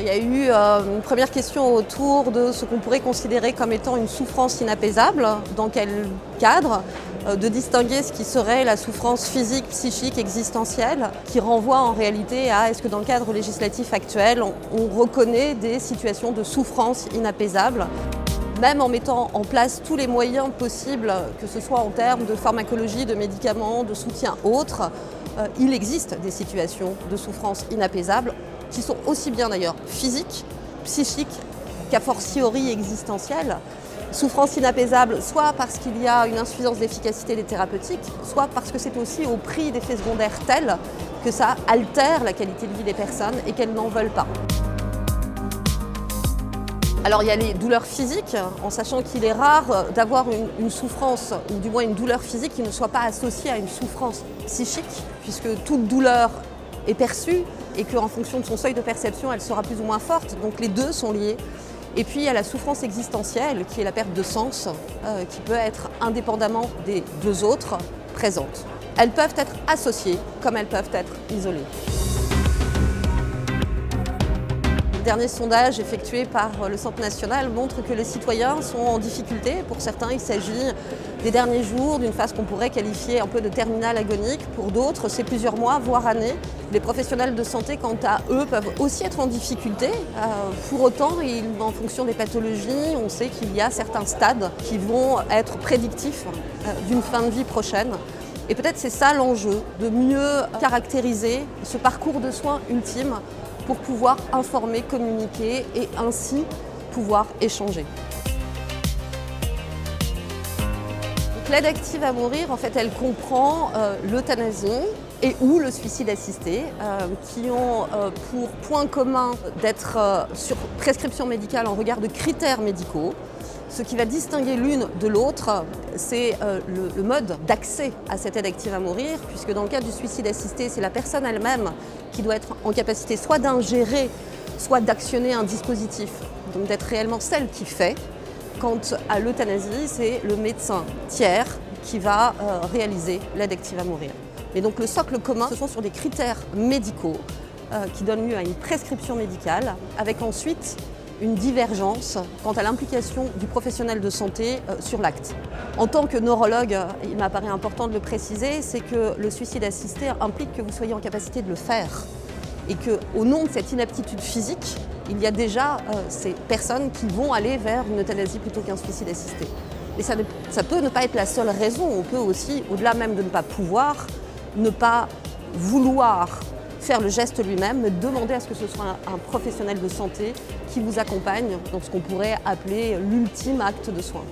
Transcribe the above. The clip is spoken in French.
y a eu une première question autour de ce qu'on pourrait considérer comme étant une souffrance inapaisable, dans quel cadre, de distinguer ce qui serait la souffrance physique, psychique, existentielle, qui renvoie en réalité à est-ce que dans le cadre législatif actuel, on reconnaît des situations de souffrance inapaisable. Même en mettant en place tous les moyens possibles, que ce soit en termes de pharmacologie, de médicaments, de soutien autres, il existe des situations de souffrance inapaisable qui sont aussi bien d'ailleurs physiques, psychiques, qu'a fortiori existentielles. Souffrance inapaisable, soit parce qu'il y a une insuffisance d'efficacité des thérapeutiques, soit parce que c'est aussi au prix d'effets secondaires tels que ça altère la qualité de vie des personnes et qu'elles n'en veulent pas. Alors il y a les douleurs physiques, en sachant qu'il est rare d'avoir une souffrance, ou du moins une douleur physique qui ne soit pas associée à une souffrance psychique, puisque toute douleur est perçue et qu'en fonction de son seuil de perception, elle sera plus ou moins forte, donc les deux sont liés. Et puis il y a la souffrance existentielle, qui est la perte de sens, qui peut être indépendamment des deux autres présentes. Elles peuvent être associées comme elles peuvent être isolées. Le dernier sondage effectué par le Centre national montre que les citoyens sont en difficulté. Pour certains, il s'agit des derniers jours, d'une phase qu'on pourrait qualifier un peu de terminale agonique. Pour d'autres, c'est plusieurs mois, voire années. Les professionnels de santé, quant à eux, peuvent aussi être en difficulté. Pour autant, en fonction des pathologies, on sait qu'il y a certains stades qui vont être prédictifs d'une fin de vie prochaine. Et peut-être c'est ça l'enjeu, de mieux caractériser ce parcours de soins ultime pour pouvoir informer, communiquer et ainsi pouvoir échanger. L'aide active à mourir, en fait, elle comprend l'euthanasie et ou le suicide assisté, qui ont pour point commun d'être sur prescription médicale en regard de critères médicaux. Ce qui va distinguer l'une de l'autre, c'est le mode d'accès à cette aide active à mourir, puisque dans le cas du suicide assisté, c'est la personne elle-même qui doit être en capacité soit d'ingérer, soit d'actionner un dispositif, donc d'être réellement celle qui fait. Quant à l'euthanasie, c'est le médecin tiers qui va réaliser l'aide active à mourir. Et donc le socle commun, ce sont sur des critères médicaux qui donnent lieu à une prescription médicale, avec ensuite une divergence quant à l'implication du professionnel de santé sur l'acte. En tant que neurologue, il m'apparaît important de le préciser, c'est que le suicide assisté implique que vous soyez en capacité de le faire et qu'au nom de cette inaptitude physique, il y a déjà ces personnes qui vont aller vers une euthanasie plutôt qu'un suicide assisté. Mais ça peut ne pas être la seule raison, on peut aussi, au-delà même de ne pas pouvoir, ne pas vouloir faire le geste lui-même, mais demander à ce que ce soit un professionnel de santé qui vous accompagne dans ce qu'on pourrait appeler l'ultime acte de soin.